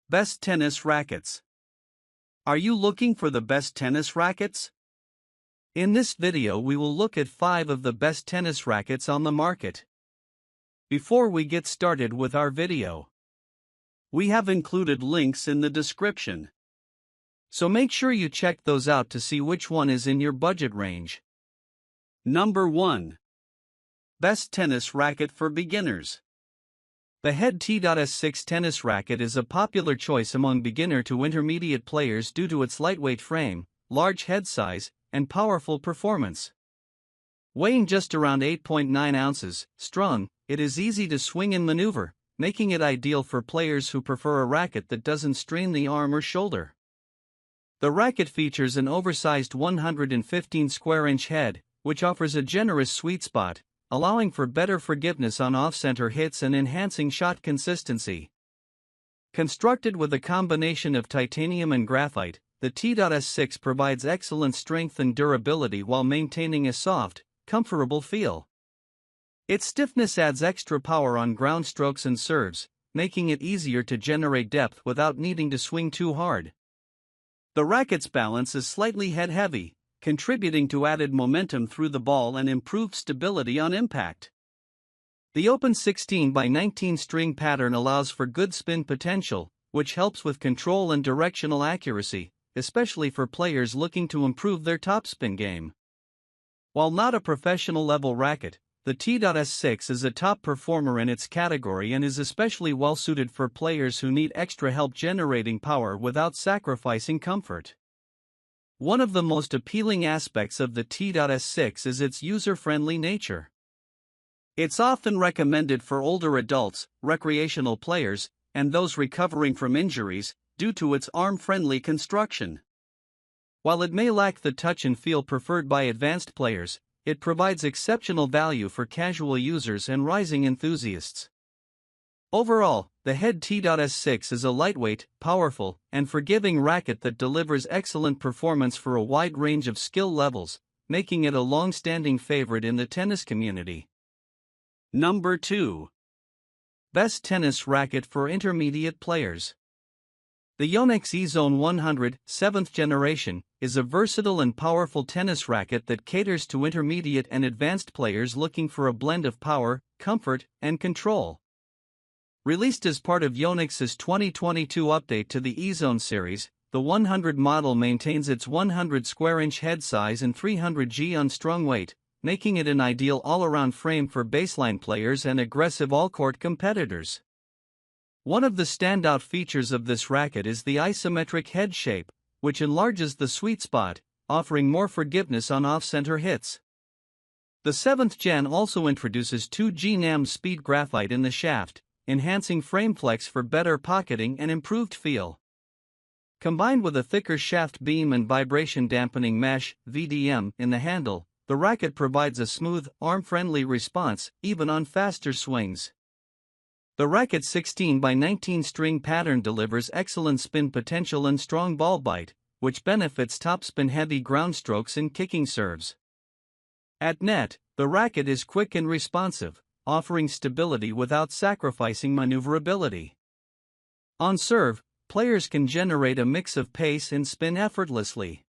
Best tennis rackets. Are you looking for the best tennis rackets? In this video we will look at 5 of the best tennis rackets on the market. Before we get started with our video, we have included links in the description, so make sure you check those out to see which one is in your budget range. Number 1. Best tennis racket for beginners. The Head T.S6 tennis racket is a popular choice among beginner to intermediate players due to its lightweight frame, large head size, and powerful performance. Weighing just around 8.9 ounces, strung, it is easy to swing and maneuver, making it ideal for players who prefer a racket that doesn't strain the arm or shoulder. The racket features an oversized 115 square inch head, which offers a generous sweet spot, allowing for better forgiveness on off-center hits and enhancing shot consistency. Constructed with a combination of titanium and graphite, the T.S6 provides excellent strength and durability while maintaining a soft, comfortable feel. Its stiffness adds extra power on ground strokes and serves, making it easier to generate depth without needing to swing too hard. The racket's balance is slightly head-heavy, contributing to added momentum through the ball and improved stability on impact. The open 16x19 string pattern allows for good spin potential, which helps with control and directional accuracy, especially for players looking to improve their topspin game. While not a professional-level racket, the T.S6 is a top performer in its category and is especially well-suited for players who need extra help generating power without sacrificing comfort. One of the most appealing aspects of the T.S6 is its user-friendly nature. It's often recommended for older adults, recreational players, and those recovering from injuries, due to its arm-friendly construction. While it may lack the touch and feel preferred by advanced players, it provides exceptional value for casual users and rising enthusiasts. Overall, the Head T.S6 is a lightweight, powerful, and forgiving racket that delivers excellent performance for a wide range of skill levels, making it a long-standing favorite in the tennis community. Number 2. Best tennis racket for intermediate players. The Yonex E-Zone 100, 7th generation, is a versatile and powerful tennis racket that caters to intermediate and advanced players looking for a blend of power, comfort, and control. Released as part of Yonex's 2022 update to the E-Zone series, the 100 model maintains its 100 square inch head size and 300 g unstrung weight, making it an ideal all-around frame for baseline players and aggressive all-court competitors. One of the standout features of this racket is the isometric head shape, which enlarges the sweet spot, offering more forgiveness on off-center hits. The 7th gen also introduces 2G NAM speed graphite in the shaft, enhancing frame flex for better pocketing and improved feel. Combined with a thicker shaft beam and vibration dampening mesh (VDM) in the handle, the racket provides a smooth, arm-friendly response, even on faster swings. The racket's 16x19 string pattern delivers excellent spin potential and strong ball bite, which benefits topspin-heavy ground strokes and kicking serves. At net, the racket is quick and responsive, offering stability without sacrificing maneuverability. On serve, players can generate a mix of pace and spin effortlessly.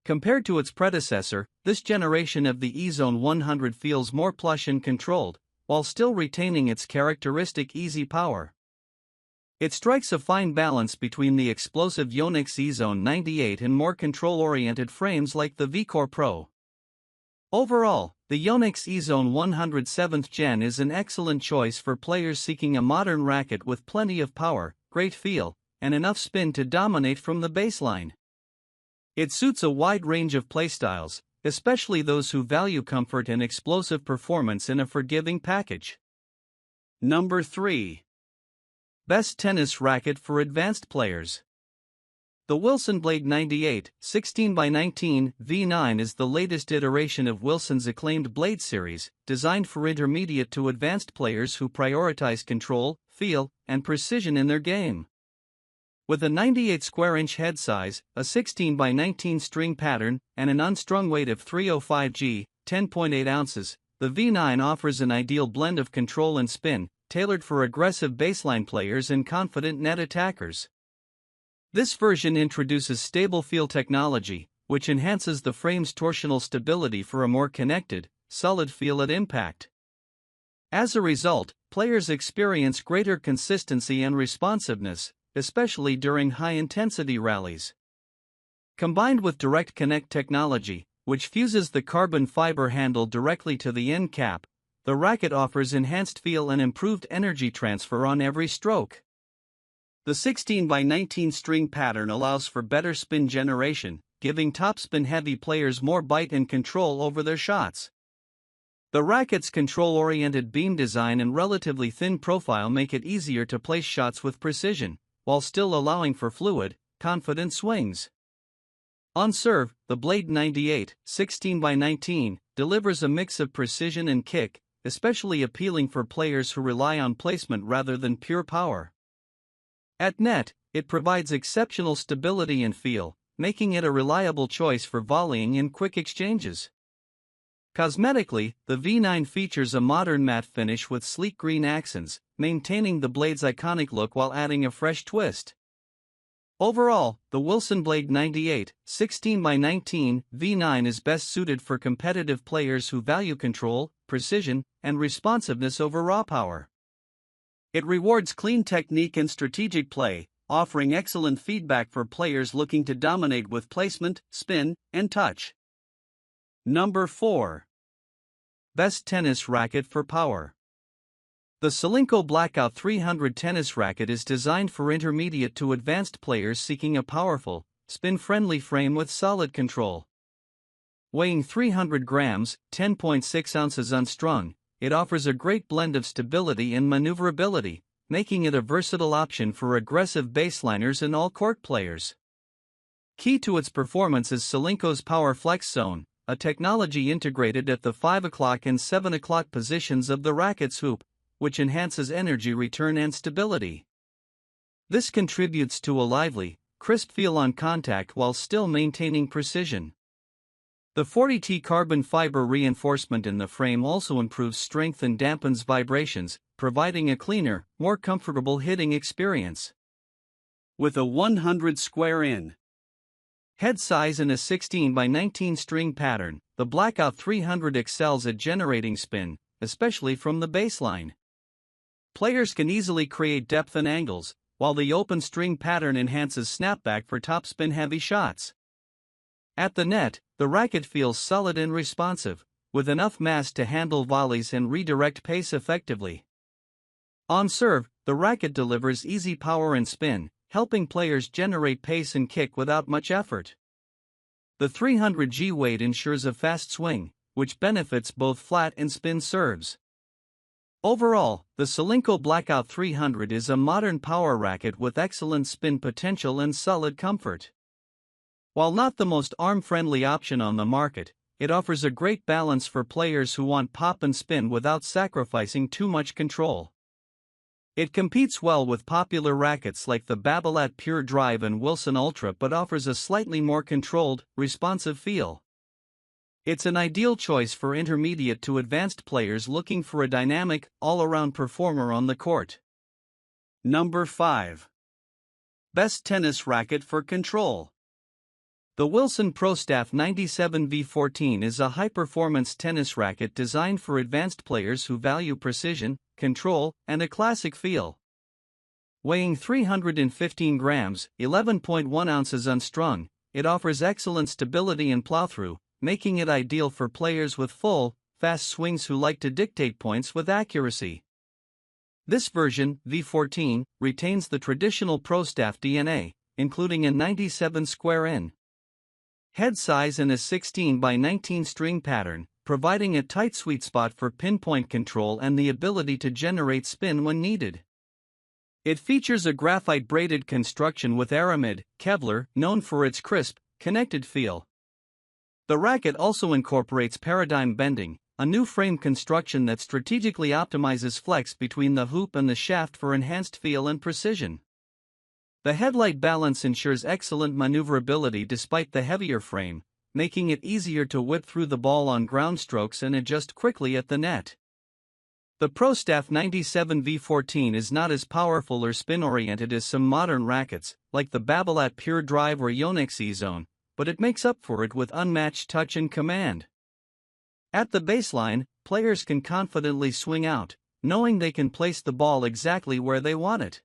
Compared to its predecessor, this generation of the E-Zone 100 feels more plush and controlled, while still retaining its characteristic easy power. It strikes a fine balance between the explosive Yonex E-Zone 98 and more control-oriented frames like the VCore Pro. Overall, the Yonex E-Zone 100 7th Gen is an excellent choice for players seeking a modern racket with plenty of power, great feel, and enough spin to dominate from the baseline. It suits a wide range of playstyles, especially those who value comfort and explosive performance in a forgiving package. Number 3. Best tennis racket for advanced players. The Wilson Blade 98, 16x19 V9 is the latest iteration of Wilson's acclaimed Blade series, designed for intermediate to advanced players who prioritize control, feel, and precision in their game. With a 98 square inch head size, a 16x19 string pattern, and an unstrung weight of 305 g, 10.8 ounces, the V9 offers an ideal blend of control and spin, tailored for aggressive baseline players and confident net attackers. This version introduces stable feel technology, which enhances the frame's torsional stability for a more connected, solid feel at impact. As a result, players experience greater consistency and responsiveness, especially during high-intensity rallies. Combined with direct connect technology, which fuses the carbon fiber handle directly to the end cap, the racket offers enhanced feel and improved energy transfer on every stroke. The 16x19 string pattern allows for better spin generation, giving topspin-heavy players more bite and control over their shots. The racket's control-oriented beam design and relatively thin profile make it easier to place shots with precision, while still allowing for fluid, confident swings. On serve, the Blade 98 16x19 delivers a mix of precision and kick, especially appealing for players who rely on placement rather than pure power. At net, it provides exceptional stability and feel, making it a reliable choice for volleying and quick exchanges. Cosmetically, the V9 features a modern matte finish with sleek green accents, maintaining the blade's iconic look while adding a fresh twist. Overall, the Wilson Blade 98 16x19 V9 is best suited for competitive players who value control, precision, and responsiveness over raw power. It rewards clean technique and strategic play, offering excellent feedback for players looking to dominate with placement, spin, and touch. Number 4. Best tennis racket for power. The Solinco Blackout 300 tennis racket is designed for intermediate to advanced players seeking a powerful, spin-friendly frame with solid control. Weighing 300 grams, 10.6 ounces unstrung, it offers a great blend of stability and maneuverability, making it a versatile option for aggressive baseliners and all-court players. Key to its performance is Solinco's Power Flex Zone, a technology integrated at the 5 o'clock and 7 o'clock positions of the racket's hoop, which enhances energy return and stability. This contributes to a lively, crisp feel on contact while still maintaining precision. The 40T carbon fiber reinforcement in the frame also improves strength and dampens vibrations, providing a cleaner, more comfortable hitting experience. With a 100 square in head size and a 16x19 string pattern, the Blackout 300 excels at generating spin, especially from the baseline. Players can easily create depth and angles, while the open string pattern enhances snapback for topspin-heavy shots. At the net, the racket feels solid and responsive, with enough mass to handle volleys and redirect pace effectively. On serve, the racket delivers easy power and spin, helping players generate pace and kick without much effort. The 300G weight ensures a fast swing, which benefits both flat and spin serves. Overall, the Solinco Blackout 300 is a modern power racket with excellent spin potential and solid comfort. While not the most arm-friendly option on the market, it offers a great balance for players who want pop and spin without sacrificing too much control. It competes well with popular rackets like the Babolat Pure Drive and Wilson Ultra but offers a slightly more controlled, responsive feel. It's an ideal choice for intermediate to advanced players looking for a dynamic, all-around performer on the court. Number 5. Best tennis racket for control. The Wilson ProStaff 97 V14 is a high-performance tennis racket designed for advanced players who value precision, control, and a classic feel. Weighing 315 grams, 11.1 ounces unstrung, it offers excellent stability and plow-through, making it ideal for players with full, fast swings who like to dictate points with accuracy. This version, V14, retains the traditional ProStaff DNA, including a 97 square in head size and a 16x19 string pattern, providing a tight sweet spot for pinpoint control and the ability to generate spin when needed. It features a graphite braided construction with aramid, Kevlar, known for its crisp, connected feel. The racket also incorporates paradigm bending, a new frame construction that strategically optimizes flex between the hoop and the shaft for enhanced feel and precision. The headlight balance ensures excellent maneuverability despite the heavier frame, making it easier to whip through the ball on ground strokes and adjust quickly at the net. The ProStaff 97 V14 is not as powerful or spin-oriented as some modern rackets, like the Babolat Pure Drive or Yonex E-Zone, but it makes up for it with unmatched touch and command. At the baseline, players can confidently swing out, knowing they can place the ball exactly where they want it.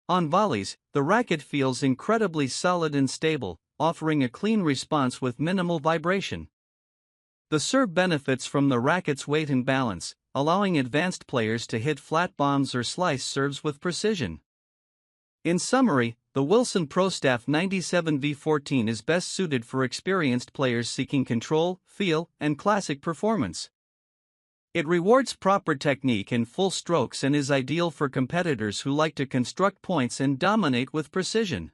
On volleys, the racket feels incredibly solid and stable, offering a clean response with minimal vibration. The serve benefits from the racket's weight and balance, allowing advanced players to hit flat bombs or slice serves with precision. In summary, the Wilson ProStaff 97 V14 is best suited for experienced players seeking control, feel, and classic performance. It rewards proper technique and full strokes and is ideal for competitors who like to construct points and dominate with precision.